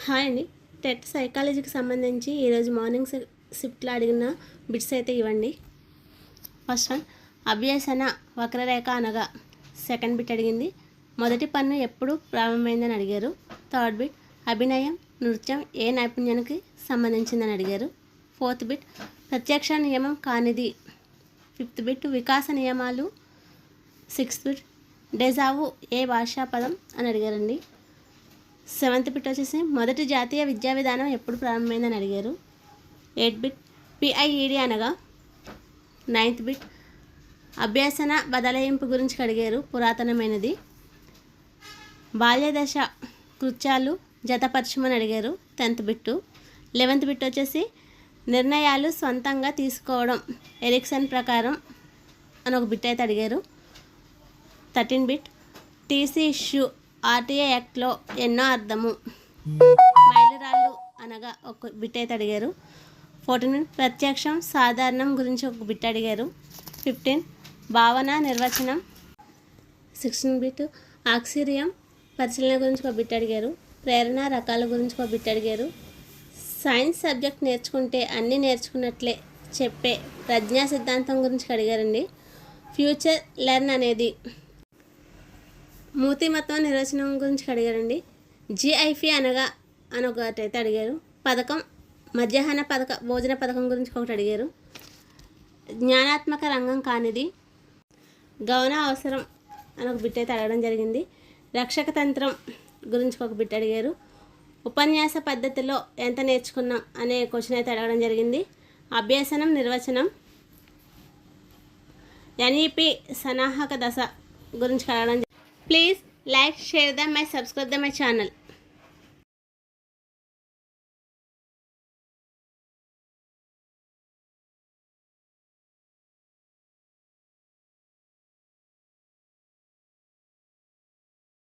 Hi అండి. TET సైకాలజీకి సంబంధించి ఈరోజు మార్నింగ్ షిఫ్ట్లో అడిగిన బిట్స్ అయితే ఇవ్వండి. ఫస్ట్ వన్, అభ్యసన వక్రరేఖ అనగా. సెకండ్ బిట్ అడిగింది, మొదటి పన్ను ఎప్పుడు ప్రారంభమైందని అడిగారు. థర్డ్ బిట్, అభినయం నృత్యం ఏ నైపుణ్యానికి సంబంధించిందని అడిగారు. ఫోర్త్ బిట్, ప్రత్యక్ష నియమం కానిది. ఫిఫ్త్ బిట్, వికాస నియమాలు. సిక్స్త్ బిట్, డెజావు ఏ భాషా పదం అని అడిగారండి. సెవెంత్ బిట్ వచ్చేసి మొదటి జాతీయ విద్యా విధానం ఎప్పుడు ప్రారంభమైందని అడిగారు. 8 బిట్, పిఐఈడి అనగా. 9th బిట్, అభ్యసన బదలాయింపు గురించి అడిగారు, పురాతనమైనది. బాల్యదశ కృత్యాలు జతపరచమని అడిగారు, 10th బిట్. 11th బిట్ వచ్చేసి నిర్ణయాలు సొంతంగా తీసుకోవడం ఎరిక్సన్ ప్రకారం అని ఒక బిట్ అయితే అడిగారు. 13 బిట్, టీసీ ఇష్యూ ఆర్టీఏ యాక్ట్లో ఎన్నో అర్థము. మైలురాళ్ళు అనగా ఒక బిట్ అయితే అడిగారు. 14 ప్రత్యక్షం సాధారణం గురించి ఒక బిట్ అడిగారు. 15 భావన నిర్వచనం. 16 బిట్, ఆక్సిరియం పరిశీలన గురించి ఒక బిట్ అడిగారు. ప్రేరణ రకాల గురించి ఒక బిట్ అడిగారు. సైన్స్ సబ్జెక్ట్ నేర్చుకుంటే అన్నీ నేర్చుకున్నట్లే చెప్పే ప్రజ్ఞా సిద్ధాంతం గురించి అడిగారండి. ఫ్యూచర్ లెర్న్ అనేది. మూర్తిమత్వ నిర్వచనం గురించి అడిగారండి. జిఐఫి అనగా అని ఒకటి అయితే అడిగారు. పథకం మధ్యాహ్న భోజన పథకం గురించి ఒకటి అడిగారు. జ్ఞానాత్మక రంగం కానిది. గౌన అవసరం అని ఒక బిట్ అయితే అడగడం జరిగింది. రక్షక తంత్రం గురించి ఒక బిట్ అడిగారు. ఉపన్యాస పద్ధతిలో ఎంత నేర్చుకున్నాం అనే క్వశ్చన్ అయితే అడగడం జరిగింది. అభ్యసనం నిర్వచనం. ఎన్ఈపి సన్నాహక దశ గురించి అడగడం. Please like, share them and subscribe my channel.